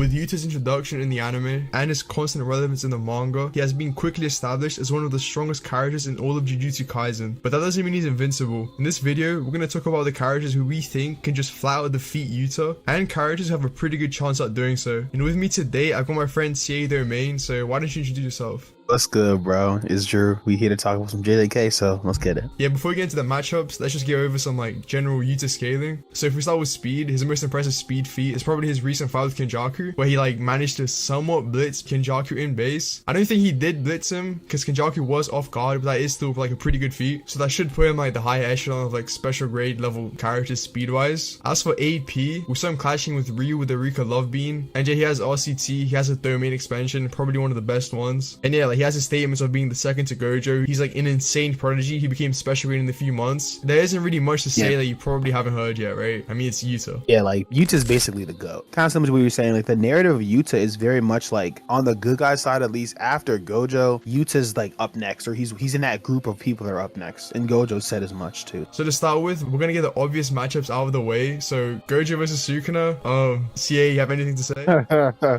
With Yuta's introduction in the anime and his constant relevance in the manga, he has been quickly established as one of the strongest characters in all of Jujutsu Kaisen. But that doesn't mean he's invincible. In this video, we're going to talk about the characters who we think can just flat out defeat Yuta, and characters who have a pretty good chance at doing so. And with me today, I've got my friend CA Domain, so why don't you introduce yourself? What's good, bro? It's Drew. We here to talk about some JJK, so let's get it. Yeah, before we get into the matchups, let's just go over some like general Yuta scaling. So if we start with speed, his most impressive speed feat is probably his recent fight with Kinjaku, where he like managed to somewhat blitz Kinjaku in base. I don't think he did blitz him because Kinjaku was off guard, but that is still like a pretty good feat. So that should put him like the higher echelon of like special grade level characters speed wise. As for AP, we saw him clashing with Ryu with the Rika Love Bean, and yeah, he has RCT, he has a domain expansion, probably one of the best ones. And yeah, like he has his statements of being the second to Gojo. He's like an insane prodigy. He became special grade in a few months. There isn't really much to say that you probably haven't heard yet, right? I mean, it's Yuta. Yeah, like Yuta's basically the GOAT. Kind of similar to what you were saying, like the narrative of Yuta is very much like on the good guy side, at least after Gojo, Yuta's like up next, or he's in that group of people that are up next. And Gojo said as much too. So to start with, we're gonna get the obvious matchups out of the way. So Gojo versus Sukuna. CA, you have anything to say?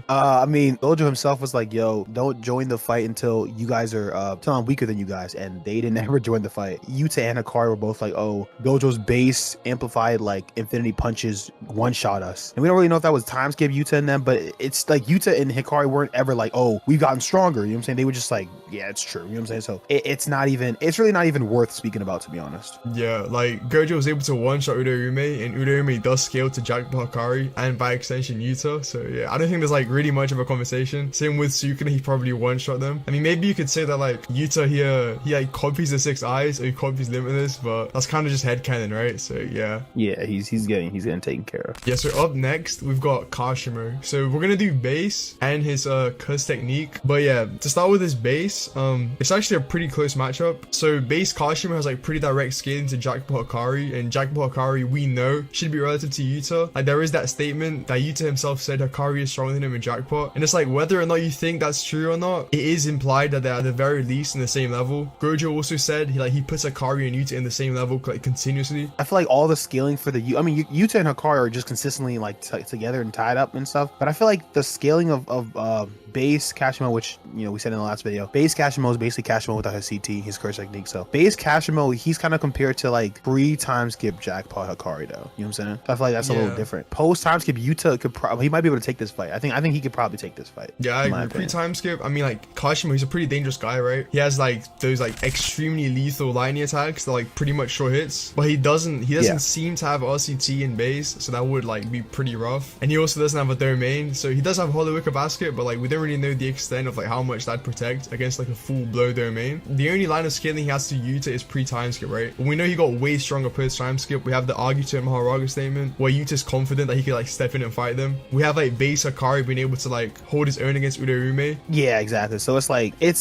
I mean, Gojo himself was like, yo, don't join the fight until you guys are till I'm weaker than you guys, and they didn't ever join the fight. Yuta and Hakari were both like, oh, Gojo's base amplified like infinity punches one-shot us, and we don't really know if that was time skip Yuta and them, but it's like Yuta and Hikari weren't ever like, oh, we've gotten stronger, you know what I'm saying? They were just like, yeah, it's true, you know what I'm saying? So it's really not even worth speaking about, to be honest. Yeah, like Gojo was able to one-shot Uraume, and Uraume does scale to Jackpot Hakari and by extension Yuta, so yeah, I don't think there's like really much of a conversation. Same with Sukuna, he probably one-shot them. I mean, maybe you could say that like Yuta here, he like copies the 6 eyes, or he copies Limitless, but that's kind of just headcanon, right? So yeah, he's getting taken care of. Yeah, so up next we've got Kashimo. So we're gonna do base and his curse technique, but yeah, to start with his base, it's actually a pretty close matchup. So base Kashimo has like pretty direct scaling to Jackpot Hakari, and Jackpot Hakari we know should be relative to Yuta. Like there is that statement that Yuta himself said Hakari is stronger than him in Jackpot, and it's like whether or not you think that's true or not, it is implied that they're at the very least in the same level. Gojo also said he puts Hakari and Yuta in the same level like continuously. I feel like all the scaling for Yuta and Hakari are just consistently like together and tied up and stuff, but I feel like the scaling of base Kashimo, which we said in the last video, base Kashimo is basically Kashimo without his CT, his curse technique. So base Kashimo, he's kind of compared to like pre-time skip Jackpot Hakari though, you know what I'm saying? I feel like that's a little different. Post time skip Yuta he might be able to take this fight. I think he could probably take this fight. Yeah, I agree. Pre-time skip, I mean, like Kashimo, he's a pretty dangerous guy, right? He has like those like extremely lethal lining attacks that like pretty much short hits, but he doesn't seem to have RCT in base, so that would like be pretty rough. And he also doesn't have a domain, so he does have Hollow Wicker Basket, but like we don't really know the extent of like how much that protect against like a full blow domain. The only line of scaling he has to Yuta is pre-time skip, right? But we know he got way stronger post time skip. We have the argue to Maharaga statement where Yuta's confident that he could like step in and fight them. We have like base Hakari being able to like hold his own against Uraume. Yeah, exactly. So it's like like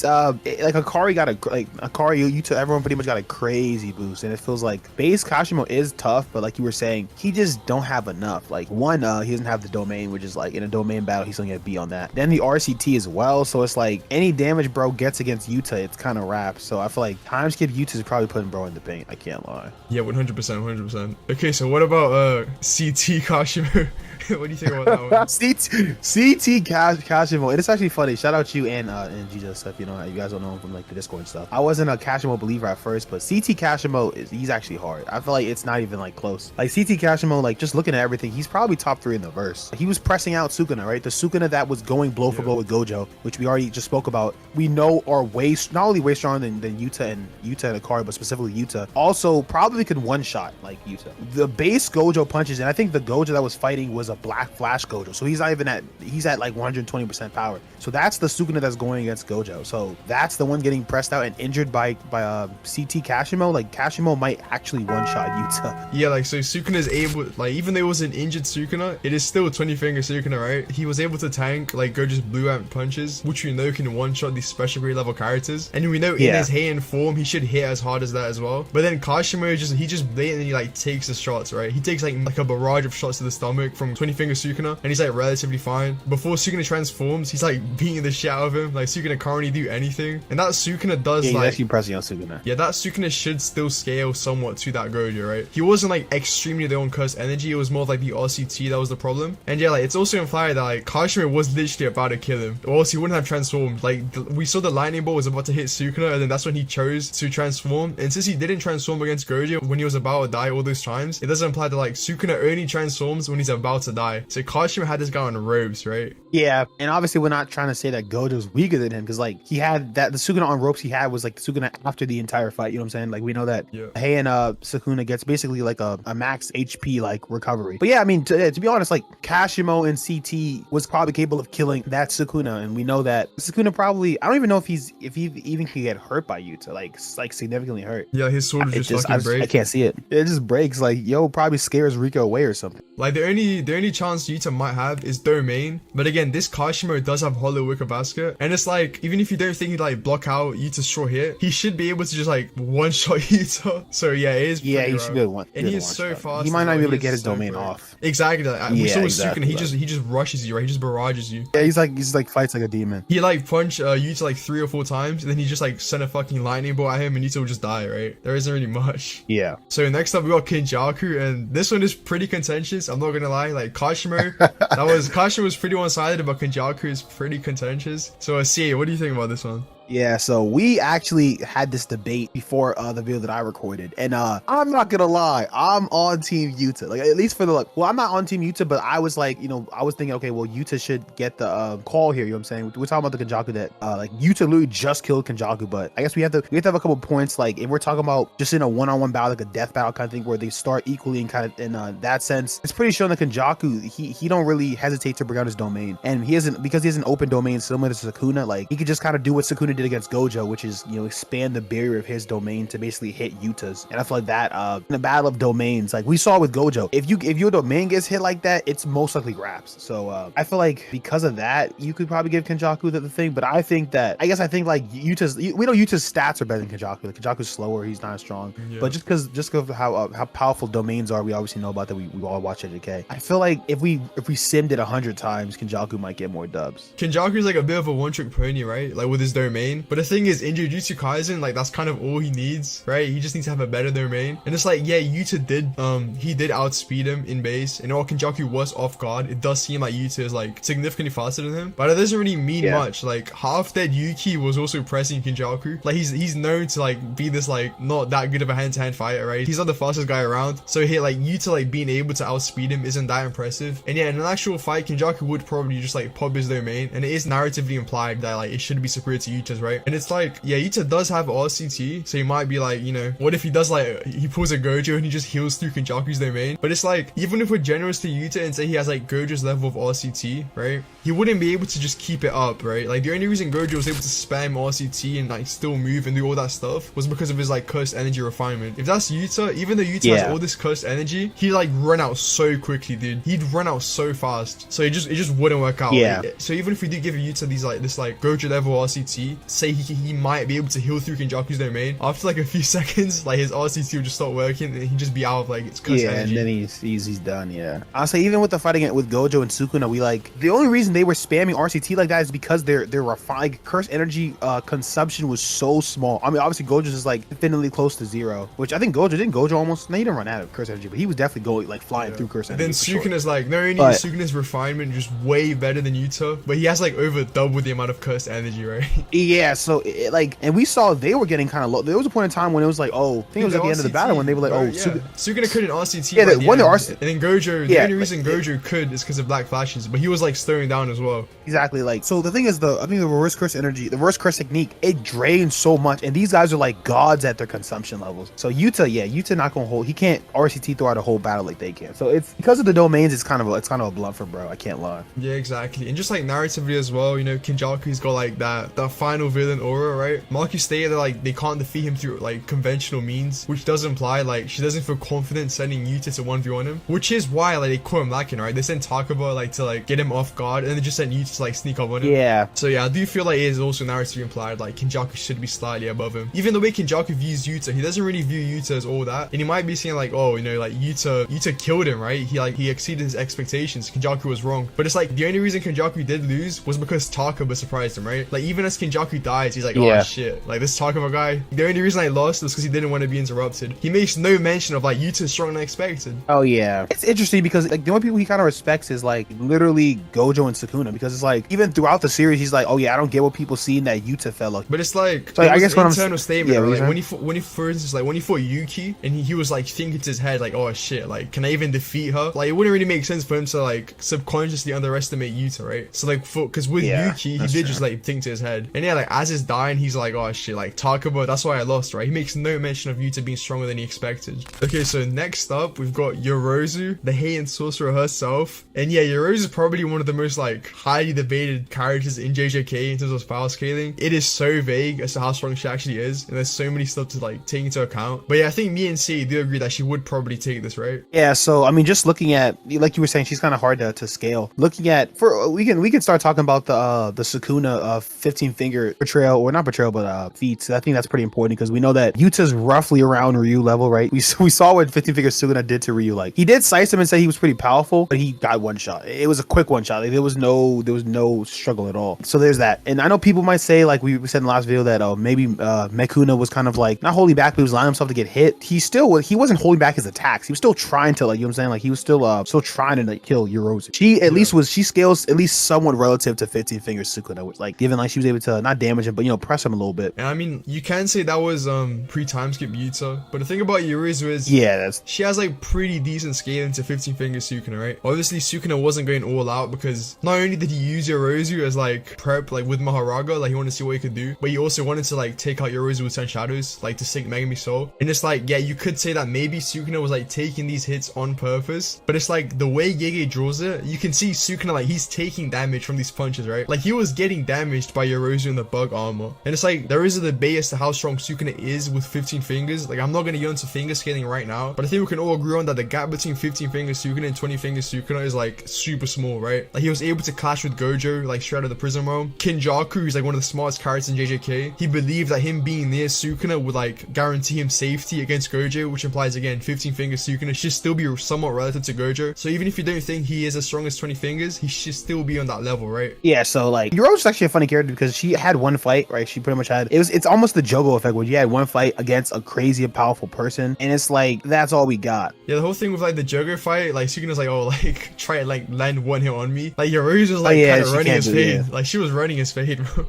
Hakari got Hakari, Yuta, everyone pretty much got a crazy boost, and it feels like base Kashimo is tough, but like you were saying, he just don't have enough. Like one, he doesn't have the domain, which is like in a domain battle he's gonna get beat on that. Then the RCT as well, so it's like any damage bro gets against Yuta, it's kind of wrapped. So I feel like time skip Yuta is probably putting bro in the paint. I can't lie. Yeah, 100%. Okay, so what about CT Kashimo? What do you think about that one? CT Kashimo. And it's actually funny. Shout out you and GJ stuff. You guys don't know him from like the Discord and stuff. I wasn't a Kashimo believer at first, but CT Kashimo he's actually hard. I feel like it's not even like close. Like CT Kashimo, like just looking at everything, he's probably top 3 in the verse. He was pressing out Sukuna, right? The Sukuna that was going blow for blow with Gojo, which we already just spoke about. We know are not only way stronger than Yuta and Hakari, but specifically Yuta. Also probably could one shot like Yuta. The base Gojo punches, and I think the Gojo that was fighting was a Black Flash Gojo, so he's at like 120% power. So that's the Sukuna that's going against Gojo. So that's the one getting pressed out and injured by CT Kashimo. Like Kashimo might actually one shot Yuta. Yeah, like so Sukuna is able, like even though it was an injured Sukuna, it is still 20 finger Sukuna, right? He was able to tank like Gojo's blue amp punches, which we know can one shot these special grade level characters, and we know in his Heian form he should hit as hard as that as well. But then Kashimo just blatantly like takes the shots, right? He takes like a barrage of shots to the stomach from 20 finger Sukuna, and he's like relatively fine. Before Sukuna transforms, he's like beating the shit out of him. Like Sukuna can't really do anything, and that Sukuna does he's like actually pressing on Sukuna. Yeah, that Sukuna should still scale somewhat to that Gojo, right? He wasn't like extremely low on cursed energy. It was more of, like the RCT that was the problem. And yeah, like it's also implied that like Kashima was literally about to kill him, or else he wouldn't have transformed. Like we saw the lightning bolt was about to hit Sukuna, and then that's when he chose to transform. And since he didn't transform against Gojo when he was about to die all those times, it doesn't imply that like Sukuna only transforms when he's about to die. So Kashima had this guy on ropes, right? Yeah, and obviously we're not trying to say that Gojo's weaker than him, because like he had that the Sukuna on ropes he had was like the Sukuna after the entire fight. You know what I'm saying? Like we know that Heian Sukuna gets basically like a max HP like recovery. But yeah, I mean to be honest, like Kashimo and CT was probably capable of killing that Sukuna, and we know that Sukuna probably, I don't even know if he even can get hurt by Yuta, like significantly hurt. Yeah, his sword would just fucking break. I can't see it. It just breaks. Like yo, probably scares Riko away or something. Like the only chance Yuta might have is domain, but again, this Kashimo does have Hollow Wicker Basket, and it's like even if you don't think he'd like block out Yuta's short hit, he should be able to just like one shot Yuta. So yeah, it is. Yeah, he should be able to one. And he is so fast. He might not be able to get his domain off. Exactly. Like, we saw with Sukuna, he just rushes you, right? He just barrages you. Yeah, he's like fights like a demon. He like punched Yuta like 3 or 4 times, and then he just like sent a fucking lightning bolt at him, and Yuta will just die, right? There isn't really much. Yeah. So next up we got Kinjaku, and this one is pretty contentious. I'm not gonna lie. Like Kashimo, Kashimo was pretty one-sided, but Kinjaku is pretty contentious. So CA, what do you think about this one? Yeah, so we actually had this debate before the video that I recorded, and I'm not gonna lie, I'm on Team Yuta. Like at least for the well, I'm not on Team Yuta, but I was like, I was thinking, okay, well, Yuta should get the call here. You know what I'm saying? We're talking about the Kinjaku that like Yuta literally just killed Kinjaku, but I guess we have to have a couple points. Like if we're talking about just in a one-on-one battle, like a death battle kind of thing, where they start equally and kind of in that sense, it's pretty sure that Kinjaku he don't really hesitate to bring out his domain, and he isn't because he has an open domain similar to Sukuna. Like he could just kind of do what Sukuna did against Gojo, which is expand the barrier of his domain to basically hit Yuta's. And I feel like that in the battle of domains, like we saw with Gojo, if your domain gets hit like that, it's most likely grabs. So I feel like because of that, you could probably give Kinjaku the thing. But I think like Yuta's, we know Yuta's stats are better than Kinjaku. Like Kinjaku's slower, he's not as strong. Yeah. But just because of how powerful domains are, we obviously know about that. We all watch JJK. I feel like if we simmed it 100 times, Kinjaku might get more dubs. Kinjaku is like a bit of a one-trick pony, right? Like with his domain. But the thing is, in Jujutsu Kaisen, like that's kind of all he needs, right? He just needs to have a better domain. And it's like, yeah, Yuta did outspeed him in base, and while Kinjaku was off guard, it does seem like Yuta is like significantly faster than him, but it doesn't really mean much. Like half dead Yuki was also pressing Kinjaku. Like he's known to like be this like not that good of a hand-to-hand fighter, right? He's not the fastest guy around, so here like Yuta like being able to outspeed him isn't that impressive. And yeah, in an actual fight, Kinjaku would probably just like pop his domain, and it is narratively implied that like it should be superior to Yuta's, right? And it's like, yeah, Yuta does have RCT, so he might be like, what if he does like, he pulls a Gojo and he just heals through Kinjaku's domain? But it's like, even if we're generous to Yuta and say he has like Gojo's level of RCT, right? He wouldn't be able to just keep it up, right? Like the only reason Gojo was able to spam RCT and like still move and do all that stuff was because of his like cursed energy refinement. If that's Yuta, even though Yuta has all this cursed energy, he like run out so quickly, dude. He'd run out so fast. So it just wouldn't work out. Yeah. Like, so even if we do give Yuta this Gojo level RCT, say he might be able to heal through Kinjaku's domain, after like a few seconds, like his RCT would just stop working and he'd just be out of like its cursed energy. And then he's done. Yeah. Honestly, even with the fighting with Gojo and Sukuna, we like the only reason they were spamming RCT like that is because their refined cursed energy consumption was so small. I mean, obviously Gojo's is like infinitely close to 0, which I think Gojo almost, no, he didn't run out of cursed energy, but he was definitely going like flying through cursed energy. Then Sukuna's like, not only is Sukuna's refinement just way better than Yuta, but he has like over double the amount of cursed energy, right? Yeah, so and we saw they were getting kind of low. There was a point in time when it was like, I think it was at the end of the battle when they were like, Sukuna couldn't RCT. Yeah, when the RCT. And then Gojo, the only reason Gojo could is because of black flashes, but he was like slowing down as well. Exactly. Like, so the thing is, I think the reverse curse energy, the reverse curse technique, it drains so much, and these guys are like gods at their consumption levels. So Yuta not gonna hold. He can't RCT throughout a whole battle like they can. So it's because of the domains. It's kind of a blunt for bro. I can't lie. Yeah, exactly. And just like narratively as well, Kinjaku's got like that final final villain aura, right? Maki stated that like they can't defeat him through like conventional means, which does imply like she doesn't feel confident sending Yuta to 1v1 him, which is why like they caught him lacking, right? They sent Takaba like to like get him off guard, and then they just sent Yuta to like sneak up on him. Yeah. So yeah, I do feel like it is also narratively implied like Kinjaku should be slightly above him. Even the way Kinjaku views Yuta, he doesn't really view Yuta as all that, and he might be saying like, oh, you know, like Yuta killed him, right? He exceeded his expectations. Kinjaku was wrong, but it's like the only reason Kinjaku did lose was because Takaba surprised him, right? Like even as Kinjaku dies, he's like, oh shit, like this Takaba guy. The only reason I lost was because he didn't want to be interrupted. He makes no mention of like Yuta stronger than expected. Oh yeah, it's interesting because like the only people he kind of respects is like literally Gojo and Sukuna, because it's like even throughout the series he's like, oh yeah, I don't get what people see in that Yuta fella. But it's like, so I guess an internal statement, yeah, right? Like when he for instance like when he fought Yuki and he was like thinking to his head like, oh shit, like can I even defeat her? Like it wouldn't really make sense for him to like subconsciously underestimate Yuta, right? So like because with Yuki he did just like think to his head, and yeah, like as he's dying he's like, oh shit, like Takaba, that's why I lost, right? He makes no mention of Yuta being stronger than he expected. Okay, so next up we've got Yorozu, the Heian sorcerer herself, and yeah, Yorozu is probably one of the most like highly debated characters in JJK in terms of power scaling. It is so vague as to how strong she actually is, and there's so many stuff to like take into account. But yeah, I think me and C do agree that she would probably take this, right? Yeah, so I mean, just looking at, like you were saying, she's kind of hard to scale. Looking at, we can start talking about the Sukuna 15 finger betrayal, or not betrayal, but feats. I think that's pretty important because we know that Yuta's roughly around Ryu level, right? We saw what 15 finger Sukuna did to Ryu. Like he did slice him and say he was pretty powerful, but he got one shot. It was a quick one shot. Like there was no struggle at all. So there's that. And I know people might say, like we said in the last video, that maybe Mekuna was kind of like not holding back, but he was allowing himself to get hit. He wasn't holding back his attacks. He was still trying to, like, you know what I'm saying? Like he was still trying to like kill Yorozu. She scales at least somewhat relative to 15 fingers Sukuna, which like given like she was able to not damage him, but you know, press him a little bit. And I mean, you can say that was pre-time skip Yuta, but the thing about Yorozu is she has like pretty decent scaling to 15 fingers Sukuna, right? Obviously Sukuna wasn't going all out because not only did he use Yorozu as like prep, like with Maharaga, like he wanted to see what he could do, but he also wanted to like take out Yorozu with 10 shadows, like to sink Megumi soul. And it's like, yeah, you could say that maybe Sukuna was like taking these hits on purpose, but it's like the way Gege draws it, you can see Sukuna like he's taking damage from these punches, right? Like he was getting damaged by Yorozu in the bug armor. And it's like there is a debate as to how strong Sukuna is with 15 fingers. Like I'm not gonna go into finger scaling right now, but I think we can all agree on that the gap between 15 fingers Sukuna and 20 fingers Sukuna is like super small, right? Like he was able to clash with Gojo like straight out of the prison realm. Kinjaku, who's like one of the smartest characters in JJK, he believed that him being near Sukuna would like guarantee him safety against Gojo, which implies again 15 fingers Sukuna should still be somewhat relative to Gojo. So even if you don't think he is as strong as 20 fingers, he should still be on that level, right? Yeah, so like Yorozu's actually a funny character because she had one fight, right? She pretty much had it's almost the Jogo effect where you had one fight against a crazy and powerful person, and it's like that's all we got. Yeah, the whole thing with like the Jogo fight, like Sukuna's like, oh, like try to like land one hit on me. Like Yorozu was like kind of running his fade. Like she was running his fade, bro.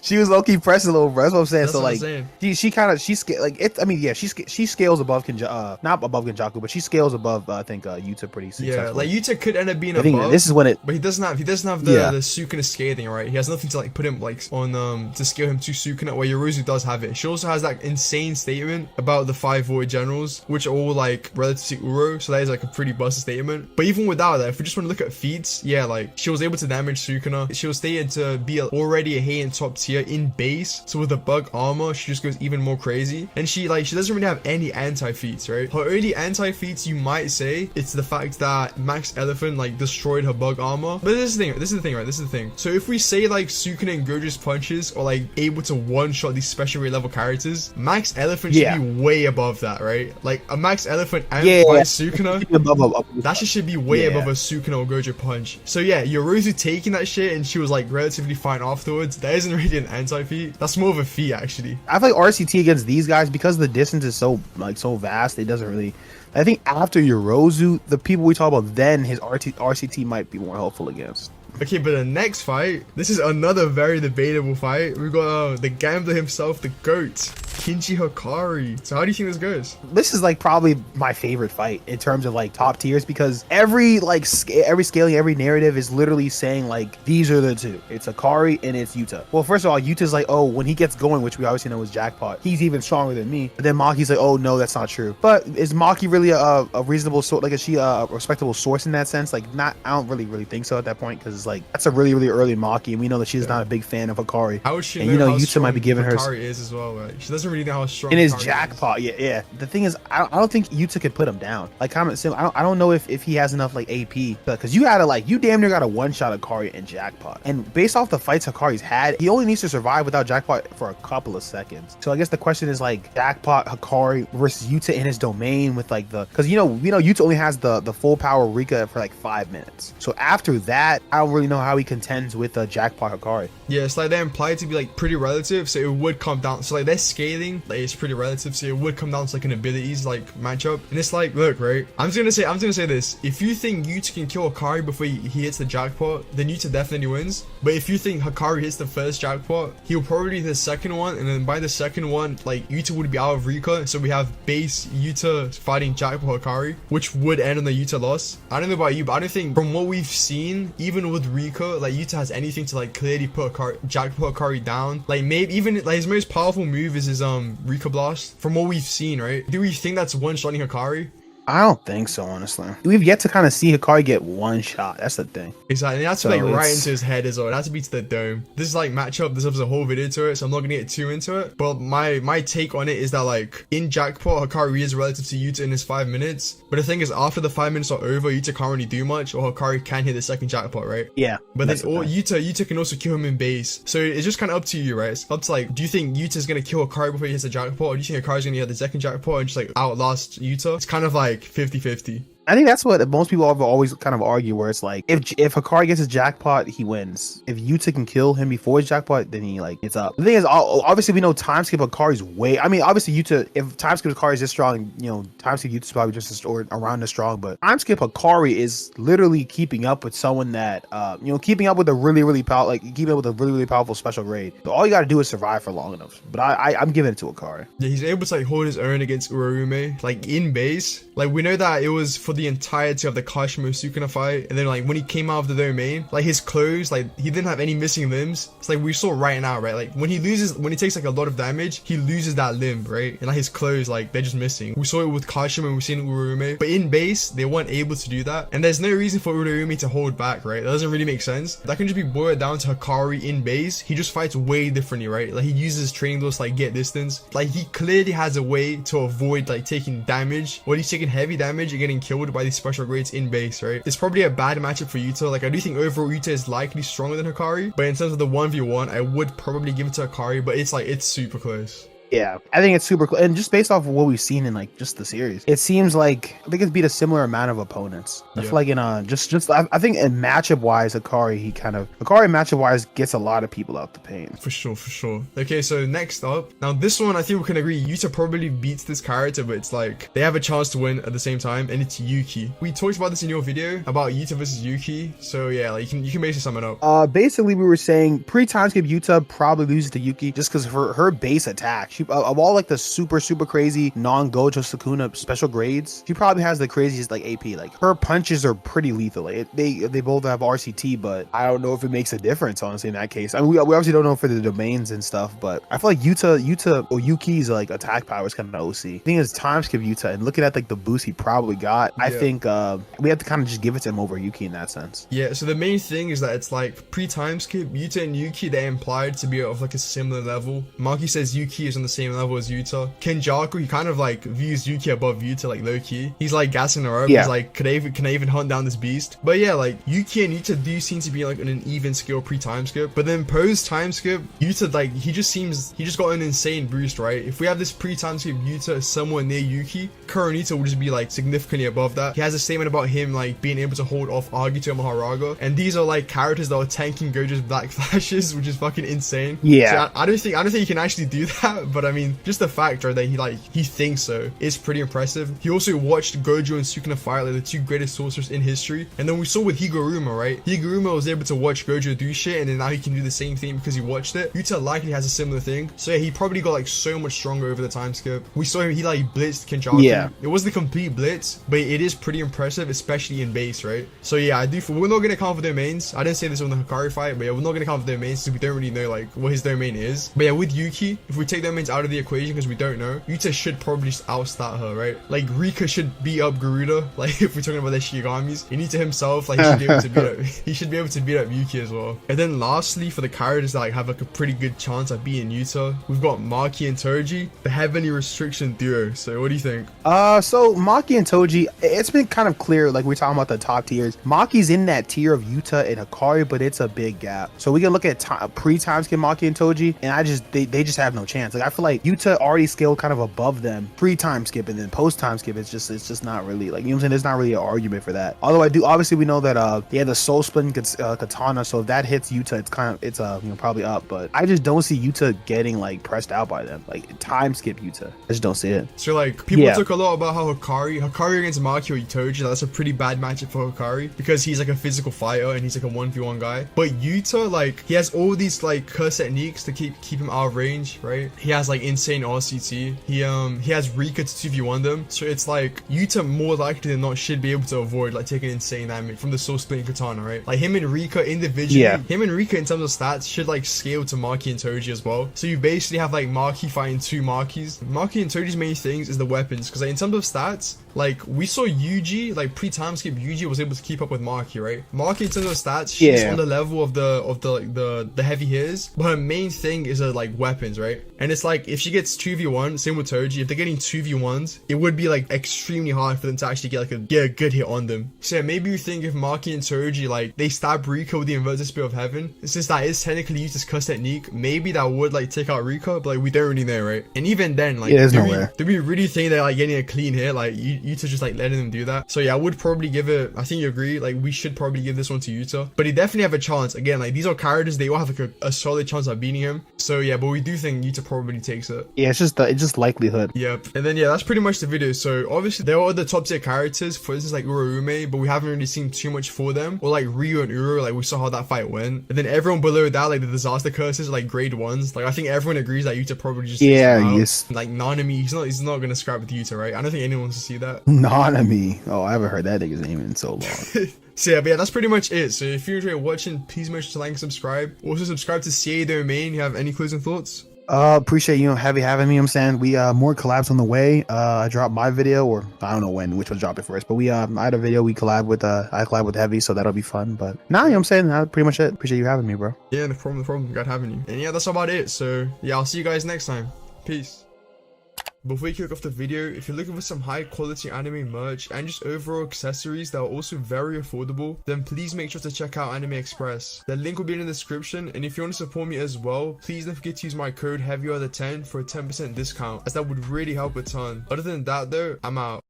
She was low key pressing a little, bro. That's what I'm saying. That's so what like she scales above not above Kinjaku, but she scales above I think Yuta pretty successfully. Yeah, like Yuta could end up being I think above. This is when but he doesn't have the Sukuna scaling, right? He has nothing to like put him like on to scale him to Sukuna, where Yorozu does have it. She also has that insane statement about the 5 void generals, which are all like relative to Uro, so that is like a pretty busted statement. But even without that, if we just want to look at feats, yeah, like she was able to damage Sukuna. She was stated to be already a Heian top tier in base, so with the bug armor she just goes even more crazy. And she doesn't really have any anti-feats, right? Her only anti-feats, you might say, it's the fact that Max Elephant like destroyed her bug armor. But this is the thing. So if we say like Sukuna and Gojo's punches are like able to one-shot these special rate level characters, Max Elephant should be way above that, right? Like a Max Elephant and Sukuna, that shit should be way above a Sukuna or Gojo punch. So yeah, Yorozu taking that shit and she was like relatively fine afterwards, that isn't really an anti-feat. That's more of a feat actually. I feel like RCT against these guys, because the distance is so vast, it doesn't really. I think after Yorozu, the people we talk about, then his RCT might be more helpful against. Okay, but the next fight, this is another very debatable fight. We've got the gambler himself, the GOAT. Kinji Hakari. So how do you think this goes? This is like probably my favorite fight in terms of like top tiers, because every like every scaling, every narrative is literally saying like these are the two. It's Hakari and it's Yuta. Well, first of all, Yuta's like, oh, when he gets going, which we obviously know is jackpot, he's even stronger than me. But then Maki's like, oh no, that's not true. But is Maki really a reasonable sort? Like, is she a respectable source in that sense? Like, not. I don't really think so at that point, because it's like that's a really early Maki, and we know that she's not a big fan of Hakari. How would she and know how Yuta might be giving her. Hakari is as well, right? She doesn't really know how strong. In his Hakari jackpot, is. yeah. The thing is, I don't think Yuta could put him down. Like, comment sim. I don't know if he has enough like AP, because you gotta like you damn near got a one shot Hakari and jackpot. And based off the fights Hakari's had, he only needs to survive without jackpot for a couple of seconds. So I guess the question is like jackpot Hakari versus Yuta in his domain with like the, because you know Yuta only has the full power Rika for like 5 minutes. So after that, I don't really know how he contends with jackpot Hakari. Yeah, it's like they're implied to be like pretty relative, so it would come down. So like their scaling, like it's pretty relative, so it would come down to like an abilities like matchup. And it's like, look, right? I'm just gonna say this. If you think Yuta can kill Hakari before he hits the jackpot, then Yuta definitely wins. But if you think Hakari hits the first jackpot, he'll probably hit the second one, and then by the second one, like Yuta would be out of Rika. So we have base Yuta fighting jackpot Hakari, which would end on the Yuta loss. I don't know about you, but I don't think from what we've seen, even with Rika, like Yuta has anything to like clearly put jackpot Hakari down. Like maybe even like his most powerful move is his Rika blast. From what we've seen, right? Do we think that's one-shotting Hakari? I don't think so, honestly. We've yet to kind of see Hakari get one shot. That's the thing. Exactly. And that's like right into his head as well. It has to be to the dome. This is like matchup. This has a whole video to it, so I'm not gonna get too into it. But my take on it is that like in jackpot, Hakari is relative to Yuta in his 5 minutes. But the thing is, after the 5 minutes are over, Yuta can't really do much, or Hakari can hit the second jackpot, right? Yeah. But then Yuta can also kill him in base. So it's just kind of up to you, right? It's up to like, do you think Yuta's gonna kill Hakari before he hits the jackpot, or do you think Hakari's gonna hit the second jackpot and just like outlast Yuta? It's kind of like 50-50. I think that's what most people have always kind of argue, where it's like if Hakari gets his jackpot, he wins. If Yuta can kill him before his jackpot, then he like it's up. The thing is, obviously we know time skip Hakari's way. I mean, obviously Yuta, if time skip Hakari is this strong, you know, time skip Yuta's probably just as, or around as strong. But time skip Hakari is literally keeping up with someone that keeping up with a really powerful special grade. So all you got to do is survive for long enough. But I'm giving it to Hakari. Yeah, he's able to like hold his own against Urume, like in base. Like we know that it was for the entirety of the Kashimo Sukuna fight, and then like when he came out of the domain, like his clothes, like he didn't have any missing limbs. It's like we saw right now, right? Like when he takes like a lot of damage, he loses that limb, right? And like his clothes, like they're just missing. We saw it with Kashimo and we've seen it with Urume, but in base they weren't able to do that, and there's no reason for Urume to hold back, right? That doesn't really make sense. That can just be boiled down to Hakari in base. He just fights way differently, right? Like he uses training dose like get distance. Like he clearly has a way to avoid like taking damage, or he's taking heavy damage and getting killed by these special grades in base, right? It's probably a bad matchup for Yuta. Like I do think overall Yuta is likely stronger than Hakari, but in terms of the 1v1, I would probably give it to Hakari, but it's like it's super close. Yeah, I think it's super cool. And just based off of what we've seen in like just the series, it seems like I think it's beat a similar amount of opponents. I feel like in I think in matchup wise, Hakari matchup wise gets a lot of people out the paint. For sure. Okay, so next up, now this one I think we can agree Yuta probably beats this character, but it's like they have a chance to win at the same time, and it's Yuki. We talked about this in your video about Yuta versus Yuki. So yeah, like you can basically sum it up. Basically we were saying pre-time skip Yuta probably loses to Yuki just because her base attack. Of all like the super crazy non-Gojo Sukuna special grades, she probably has the craziest like AP. Like her punches are pretty lethal. Like, they both have RCT, but I don't know if it makes a difference honestly in that case. I mean, we obviously don't know for the domains and stuff, but I feel like Yuta or Yuki's like attack power is kind of OC. The thing is, time skip Yuta and looking at like the boost he probably got, I think we have to kind of just give it to him over Yuki in that sense. Yeah. So the main thing is that it's like pre-time skip Yuta and Yuki, they're implied to be of like a similar level. Maki says Yuki is on the same level as Yuta. Kenjaku, he kind of like views Yuki above Yuta, like low key. He's like gassing her up. He's like, can I even hunt down this beast? But yeah, like Yuki and Yuta do seem to be like on an even skill pre-time skip. But then post time skip, Yuta like he just got an insane boost, right? If we have this pre-time skip Yuta somewhere near Yuki, Kuronita will just be like significantly above that. He has a statement about him like being able to hold off Agito and Maharaga, and these are like characters that are tanking Gojo's black flashes, which is fucking insane. Yeah. So I don't think you can actually do that, But I mean, just the fact, right, that he thinks so is pretty impressive. He also watched Gojo and Sukuna fight, like the two greatest sorcerers in history. And then we saw with Higuruma, right? Higuruma was able to watch Gojo do shit, and then now he can do the same thing because he watched it. Yuta likely has a similar thing. So yeah, he probably got like so much stronger over the time skip. We saw him, he like blitzed Kenjaku. Yeah. It wasn't a complete blitz, but it is pretty impressive, especially in base, right? So yeah, we're not gonna count for domains. I didn't say this on the Hakari fight, but yeah, we're not gonna count for domains because we don't really know like what his domain is. But yeah, with Yuki, if we take domains out of the equation because we don't know, Yuta should probably just outstat her, right? Like Rika should beat up Garuda. Like if we're talking about the Shigamis, Yuta himself, like he should be able to beat up. He should be able to beat up Yuki as well. And then lastly, for the characters that like have like a pretty good chance at beating Yuta, we've got Maki and Toji, the heavily restriction duo. So what do you think? So Maki and Toji, it's been kind of clear, like we're talking about the top tiers. Maki's in that tier of Yuta and Hakari, but it's a big gap. So we can look at pre-time skip Maki and Toji, and they just have no chance. Like I feel like Yuta already scaled kind of above them pre-time skip, and then post-time skip, it's just not really, like, you know what I'm saying? There's not really an argument for that. Although obviously we know that he had the soul splitting katana, so if that hits Yuta, it's you know, probably up. But I just don't see Yuta getting like pressed out by them. Like time skip Yuta, I just don't see it. So like people talk a lot about how Hakari against Maki or Toji, that's a pretty bad matchup for Hakari because he's like a physical fighter and he's like a 1v1 guy. But Yuta, like, he has all these like curse techniques to keep him out of range, right? He has like insane RCT. He has Rika to 2v1 them. So it's like Yuta more likely than not should be able to avoid like taking insane damage from the soul splitting katana, right? Like him and Rika individually, him and Rika in terms of stats should like scale to Maki and Toji as well. So you basically have like Maki fighting two Makis. Maki and Toji's main things is the weapons, because like in terms of stats, like we saw Yuji, like pre-time skip Yuji was able to keep up with Maki, right? Maki in terms of stats, she's on the level of the heavy hitters, but her main thing is her like weapons, right? And it's like if she gets 2v1, same with Toji, if they're getting 2v1s, it would be like extremely hard for them to actually get a good hit on them. So yeah, maybe you think if Maki and Toji like they stab Rika with the inverted spear of heaven, since that is technically used as cuss technique, maybe that would like take out Rika, but like we don't really know, right? And even then, like do we really think they're like getting a clean hit? Like Yuta just like letting them do that? So yeah, I would probably give it, I think you agree, like we should probably give this one to Yuta, but he definitely have a chance. Again, like these are characters, they all have like a solid chance of beating him. So yeah, but we do think Yuta probably takes it. Yeah, it's just likelihood. Yep. And then yeah, that's pretty much the video. So obviously there are other top tier characters, for instance like Uraume, but we haven't really seen too much for them. Or like Ryu and Uro, like we saw how that fight went. And then everyone below that, like the disaster curses, like grade ones. Like I think everyone agrees that Yuta probably just like Nanami, he's not gonna scrap with Yuta, right? I don't think anyone wants to see that. Nanami. Oh, I haven't heard that nigga's name in so long. So yeah, but yeah, that's pretty much it. So if you enjoyed watching, please make sure to like and subscribe. Also subscribe to CA Domain. You have any closing thoughts? Appreciate you having me. You know what I'm saying? We more collabs on the way. I dropped my video, or I don't know which one dropped it first, but I had a video I collab with Heavy, so that'll be fun. But nah, you know what I'm saying? That's pretty much it. Appreciate you having me, bro. Yeah, no problem. God having you. And yeah, that's about it. So yeah, I'll see you guys next time. Peace. Before you kick off the video, if you're looking for some high quality anime merch and just overall accessories that are also very affordable, then please make sure to check out Anime Express. The link will be in the description, and if you want to support me as well, please don't forget to use my code HEAVYOR10 for a 10% discount, as that would really help a ton. Other than that though, I'm out.